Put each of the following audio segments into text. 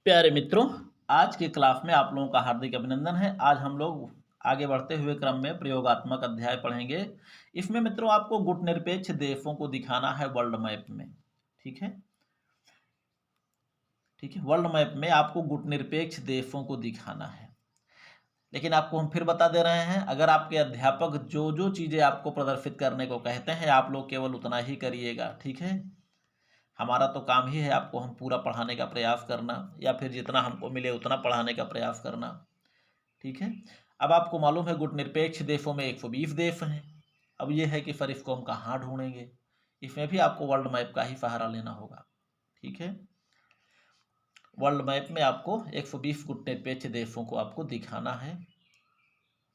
प्यारे मित्रों, आज के क्लास में आप लोगों का हार्दिक अभिनंदन है। आज हम लोग आगे बढ़ते हुए क्रम में प्रयोगात्मक अध्याय पढ़ेंगे। इसमें मित्रों आपको गुटनिरपेक्ष देशों को दिखाना है वर्ल्ड मैप में। ठीक है, ठीक है। वर्ल्ड मैप में आपको गुटनिरपेक्ष देशों को दिखाना है। लेकिन आपको हम फिर बता दे रहे हैं, अगर आपके अध्यापक जो जो चीज़ें आपको प्रदर्शित करने को कहते हैं, आप लोग केवल उतना ही करिएगा। ठीक है, हमारा तो काम ही है आपको हम पूरा पढ़ाने का प्रयास करना, या फिर जितना हमको मिले उतना पढ़ाने का प्रयास करना। ठीक है, अब आपको मालूम है गुटनिरपेक्ष देशों में 120 देश हैं। अब ये है कि सर इसको हम कहाँ ढूंढेंगे। इसमें भी आपको वर्ल्ड मैप का ही सहारा लेना होगा। ठीक है, वर्ल्ड मैप में आपको 120 गुटनिरपेक्ष देशों को आपको दिखाना है।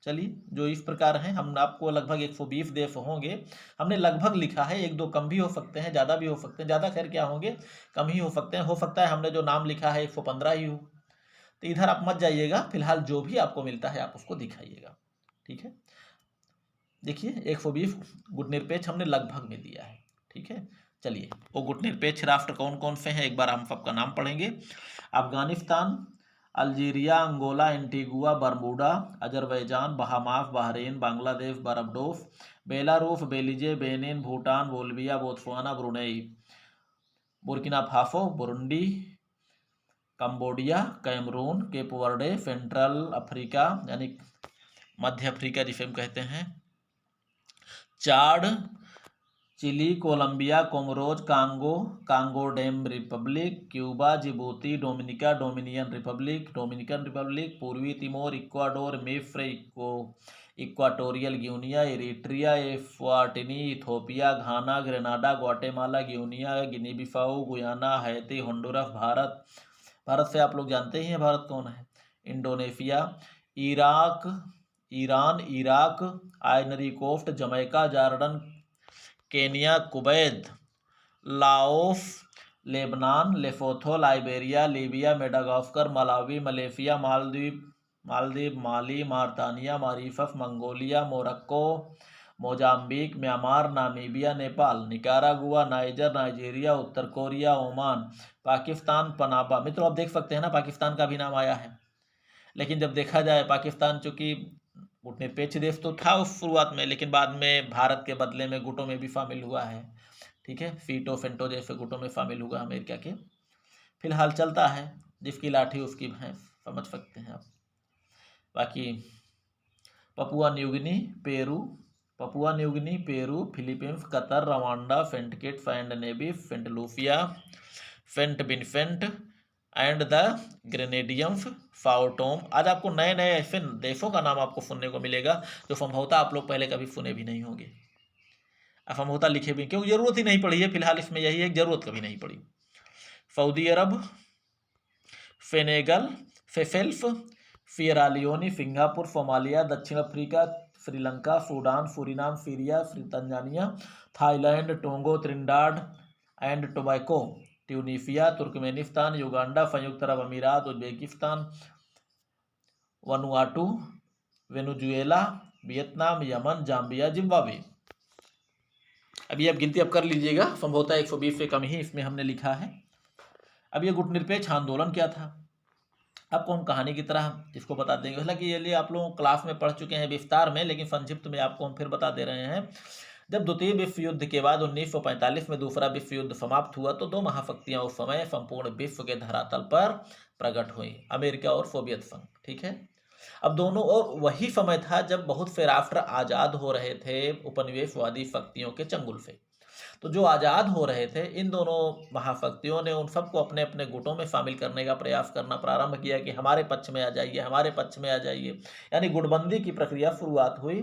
चलिए, जो इस प्रकार हैं, हम आपको लगभग 120 देश होंगे। हमने लगभग लिखा है, एक दो कम भी हो सकते हैं, ज़्यादा भी हो सकते हैं। ज़्यादा खैर क्या होंगे, कम ही हो सकते हैं। हो सकता है हमने जो नाम लिखा है 115 ही हो। तो इधर आप मत जाइएगा, फिलहाल जो भी आपको मिलता है आप उसको दिखाइएगा। ठीक है, देखिए 120 गुटनिरपेक्ष हमने लगभग में दिया है। ठीक है, चलिए वो गुटनिरपेक्ष राष्ट्र कौन कौन से हैं एक बार हम सबका नाम पढ़ेंगे। Afghanistan, Algeria, Angola, Antigua, Bermuda, Azerbaijan, Bahamas, Bahrain, Bangladesh, Barbados, Belarus, Belize, Benin, Bhutan, Bolivia, Botswana, Brunei, Burkina Faso, Burundi, Cambodia, Cameroon, Cape Verde, Central Africa यानी मध्य अफ्रीका जिसे हम कहते हैं, Chad, Chile, Colombia, Comoros, Congo, Congo Dem Republic, Cuba, Djibouti, Dominica, Dominican Republic, पूर्वी Timor, Ecuador, मिस्र, Equatorial Guinea, Eritrea, Eswatini, Ethiopia, Ghana, Grenada, Guatemala, Guinea, Guinea Bissau, Guyana, Haiti, Honduras, Bharat से आप लोग जानते ही हैं भारत कौन है, Indonesia, Iraq, Iran, Iraq, Ivory Coast, Jamaica, Jordan, Kenya, Kuwait, Laos, Lebanon, Lesotho, Liberia, Libya, Madagascar, Malawi, Malaysia, Maldives, Mali, Mauritania, Mauritius, Mongolia, Morocco, Mozambique, Myanmar, Namibia, Nepal, Nicaragua, Niger, Nigeria, उत्तर Korea, Oman, Pakistan, Panama. मित्रों आप देख सकते हैं ना, पाकिस्तान का भी नाम आया है। लेकिन जब देखा जाए, पाकिस्तान चूंकि गुटनिरपेक्ष देश तो था उस शुरुआत में, लेकिन बाद में भारत के बदले में गुटों में भी शामिल हुआ है। ठीक है, फीटो फेंटो जैसे गुटों में शामिल हुआ अमेरिका के। फिलहाल चलता है, जिसकी लाठी उसकी भैंस, समझ सकते हैं आप। बाकी Papua New Guinea, Peru, Philippines, Qatar, Rwanda, Saint Kitts and Nevis, Saint Lucia, Saint Vincent and the Grenadines, फाओटोम। आज आपको नए नए ऐसे देशों का नाम आपको सुनने को मिलेगा जो संभवतः आप लोग पहले कभी सुने भी नहीं होंगे, संभवतः लिखे भी, क्योंकि जरूरत ही नहीं पड़ी है। फिलहाल इसमें यही है, जरूरत कभी नहीं पड़ी। Saudi Arab, Senegal, Seychelles, Sierra Leone, Singapore, Somalia, दक्षिण Africa, Sri Lanka, Sudan, Suriname, Syria, Tanzania, Thailand, Tonga, Trinidad and Tobago, Tunisia, Turkmenistan, Uganda, संयुक्त अरब अमीरात, Uzbekistan, Vanuatu, Venezuela, Vietnam, Yemen, Zambia, Zimbabwe. अभी आप गिनती अब कर लीजिएगा, संभवतः 120 से कम ही इसमें हमने लिखा है। अब ये गुटनिरपेक्ष आंदोलन क्या था, आपको हम कहानी की तरह इसको बता देंगे। हालांकि ये लिए आप लोग क्लास में पढ़ चुके हैं विस्तार में, लेकिन संक्षिप्त में आपको हम फिर बता दे रहे हैं। जब द्वितीय विश्व युद्ध के बाद 1945 में दूसरा विश्व युद्ध समाप्त हुआ, तो दो महाशक्तियां उस समय संपूर्ण विश्व के धरातल पर प्रकट हुई, अमेरिका और सोवियत संघ। ठीक है, अब दोनों, और वही समय था जब बहुत से राष्ट्र आजाद हो रहे थे उपनिवेशवादी शक्तियों के चंगुल से। तो जो आज़ाद हो रहे थे, इन दोनों महाशक्तियों ने उन सबको अपने अपने गुटों में शामिल करने का प्रयास करना प्रारंभ किया कि हमारे पक्ष में आ जाइए, हमारे पक्ष में आ जाइए, यानी गुटबंदी की प्रक्रिया शुरुआत हुई।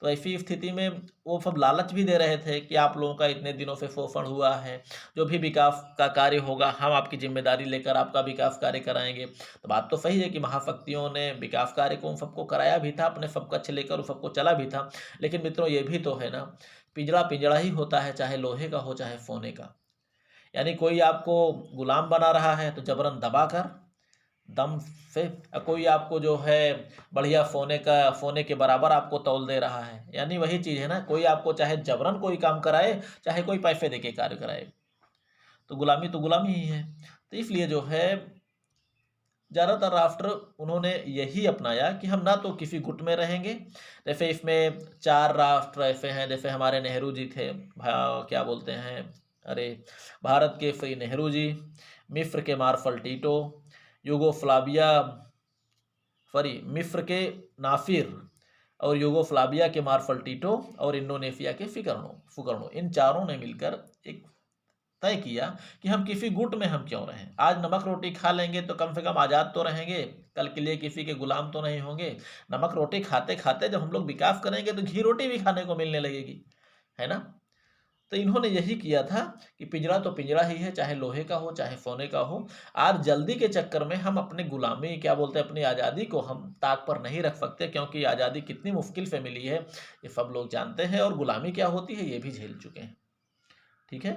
तो ऐसी स्थिति में वो सब लालच भी दे रहे थे कि आप लोगों का इतने दिनों से शोषण हुआ है, जो भी विकास का कार्य होगा हम आपकी जिम्मेदारी लेकर आपका विकास कार्य कराएंगे। तो बात तो सही है कि महाशक्तियों ने विकास कार्य को उन सबको कराया भी था, अपने सब कक्ष लेकर उन सबको चला भी था। लेकिन मित्रों ये भी तो है ना, पिंजड़ा पिंजड़ा ही होता है, चाहे लोहे का हो चाहे सोने का। यानी कोई आपको गुलाम बना रहा है तो जबरन दबा कर दम से, कोई आपको जो है बढ़िया सोने के बराबर आपको तौल दे रहा है। यानी वही चीज़ है ना, कोई आपको चाहे जबरन कोई काम कराए, चाहे कोई पैसे दे के कार्य कराए, तो गुलामी ही है। तो इसलिए जो है ज़्यादातर राष्ट्र उन्होंने यही अपनाया कि हम ना तो किसी गुट में रहेंगे। जैसे इसमें 4 राष्ट्र ऐसे हैं, जैसे हमारे नेहरू जी थे, क्या बोलते हैं, अरे भारत के श्री नेहरू जी, मिस्र के मार्शल टीटो, यूगोस्लाविया सॉरी मिस्र के नासिर और यूगोस्लाविया के मार्शल टीटो और इंडोनेशिया के सुकर्णो, इन चारों ने मिलकर एक तय किया कि हम किसी गुट में हम क्यों रहें। आज नमक रोटी खा लेंगे तो कम से कम आज़ाद तो रहेंगे, कल के लिए किसी के गुलाम तो नहीं होंगे। नमक रोटी खाते खाते जब हम लोग विकास करेंगे तो घी रोटी भी खाने को मिलने लगेगी, है ना। तो इन्होंने यही किया था कि पिंजरा तो पिंजरा ही है, चाहे लोहे का हो चाहे सोने का हो। आज जल्दी के चक्कर में हम अपनी गुलामी, क्या बोलते हैं, अपनी आज़ादी को हम ताक पर नहीं रख सकते, क्योंकि आज़ादी कितनी मुश्किल से मिली है ये सब लोग जानते हैं, और गुलामी क्या होती है ये भी झेल चुके हैं। ठीक है,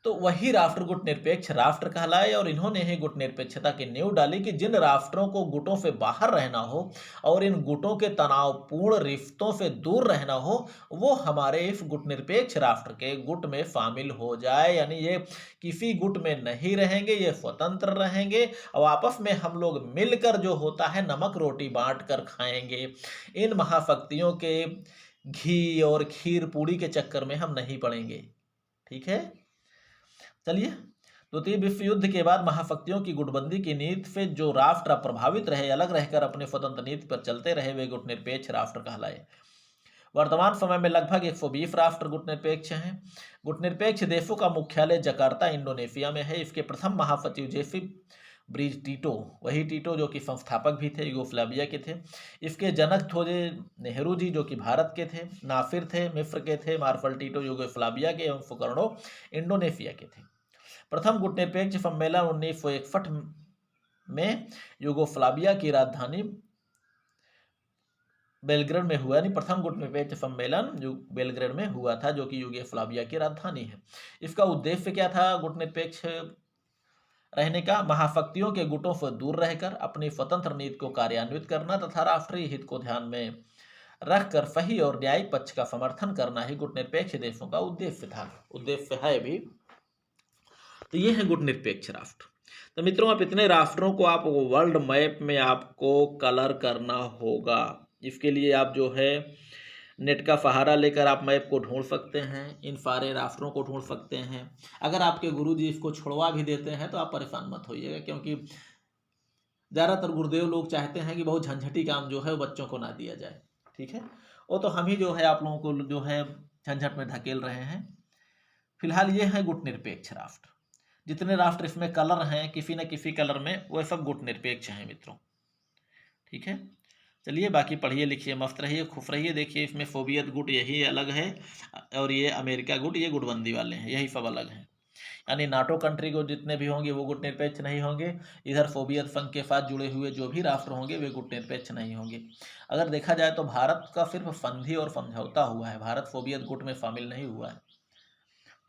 तो वही राष्ट्र गुट निरपेक्ष राष्ट्र कहलाए, और इन्होंने ही गुट निरपेक्षता की नींव डाली कि जिन राष्ट्रों को गुटों से बाहर रहना हो और इन गुटों के तनावपूर्ण रिश्तों से दूर रहना हो, वो हमारे इस गुट निरपेक्ष राष्ट्र के गुट में शामिल हो जाए। यानी ये किसी गुट में नहीं रहेंगे, ये स्वतंत्र रहेंगे और आपस में हम लोग मिलकर जो होता है नमक रोटी बांट कर खाएंगे। इन महाशक्तियों के घी और खीर पूड़ी के चक्कर में हम नहीं पड़ेंगे। ठीक है, चलिए। द्वितीय विश्व युद्ध के बाद महाशक्तियों की गुटबंदी की नीति से जो राष्ट्र प्रभावित रहे, अलग रहकर अपने स्वतंत्र नीति पर चलते रहे, वे गुटनिरपेक्ष राष्ट्र कहलाए। वर्तमान समय में लगभग 120 राष्ट्र गुटनिरपेक्ष हैं। गुटनिरपेक्ष देशों का मुख्यालय जकार्ता इंडोनेशिया में है। इसके प्रथम महासचिव जोसेफ ब्रिज टीटो, वही टीटो जो कि संस्थापक भी थे, यूगोस्लाविया के थे। इसके जनक थे नेहरू जी जो कि भारत के थे, नासिर थे मिस्र के थे, मार्शल टीटो यूगोस्लाविया के एवं सुकर्णो इंडोनेशिया के थे। प्रथम गुटनिरपेक्ष सम्मेलन 1961 में यूगोस्लाविया की राजधानी बेलग्रेड में हुआ। यानी प्रथम गुटनिरपेक्ष सम्मेलन बेलग्रेड में हुआ था, जो कि यूगोस्लाविया की राजधानी है। इसका उद्देश्य क्या था गुटनिरपेक्ष रहने का? महाशक्तियों के गुटों से दूर रहकर अपनी स्वतंत्र नीति को कार्यान्वित करना तथा राष्ट्रीय हित को ध्यान में रखकर सही और न्यायिक पक्ष का समर्थन करना ही गुटनिरपेक्ष देशों का उद्देश्य था, उद्देश्य है भी। तो ये है गुटनिरपेक्ष राष्ट्र। तो मित्रों, आप इतने राष्ट्रों को आप वर्ल्ड मैप में आपको कलर करना होगा। इसके लिए आप जो है नेट का सहारा लेकर आप मैप को ढूंढ सकते हैं, इन सारे राष्ट्रों को ढूंढ सकते हैं। अगर आपके गुरुजी इसको छुड़वा भी देते हैं तो आप परेशान मत होइएगा, क्योंकि ज़्यादातर गुरुदेव लोग चाहते हैं कि बहुत झंझटी काम जो है वो बच्चों को ना दिया जाए। ठीक है, वो तो हम ही जो है आप लोगों को जो है झंझट में धकेल रहे हैं। फिलहाल ये है गुटनिरपेक्ष राष्ट्र। जितने राष्ट्र इसमें कलर हैं किसी न किसी कलर में, वह सब गुटनिरपेक्ष हैं मित्रों। ठीक है, चलिए बाकी पढ़िए लिखिए, मस्त रहिए, खुश रहिए। देखिए इसमें सोवियत गुट यही अलग है और ये अमेरिका गुट, ये गुटबंदी वाले हैं, यही सब अलग हैं। यानी नाटो कंट्री को जितने भी होंगे वो गुटनिरपेक्ष नहीं होंगे। इधर सोवियत संघ के साथ जुड़े हुए जो भी राष्ट्र होंगे वे गुटनिरपेक्ष नहीं होंगे। अगर देखा जाए तो भारत का सिर्फ संधि और समझौता हुआ है, भारत सोवियत गुट में शामिल नहीं हुआ है।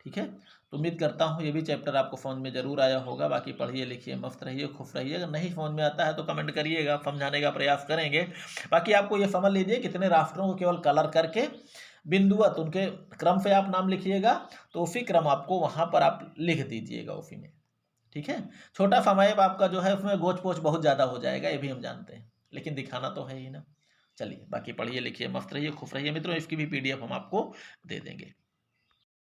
ठीक है, तो उम्मीद करता हूँ ये भी चैप्टर आपको समझ में जरूर आया होगा। बाकी पढ़िए लिखिए, मस्त रहिए, खुश रहिए। अगर नहीं समझ में आता है तो कमेंट करिएगा, समझाने का प्रयास करेंगे। बाकी आपको ये समझ लीजिए कितने राष्ट्रों को केवल कलर करके बिंदुवत उनके क्रम से आप नाम लिखिएगा, तो उसी क्रम आपको वहाँ पर आप लिख दीजिएगा उसी में। ठीक है, छोटा सा मैप आपका जो है उसमें गोच पोच बहुत ज़्यादा हो जाएगा, ये भी हम जानते हैं, लेकिन दिखाना तो है ही ना। चलिए बाकी पढ़िए लिखिए, मस्त रहिए, खुश रहिए मित्रों। इसकी भी PDF हम आपको दे देंगे।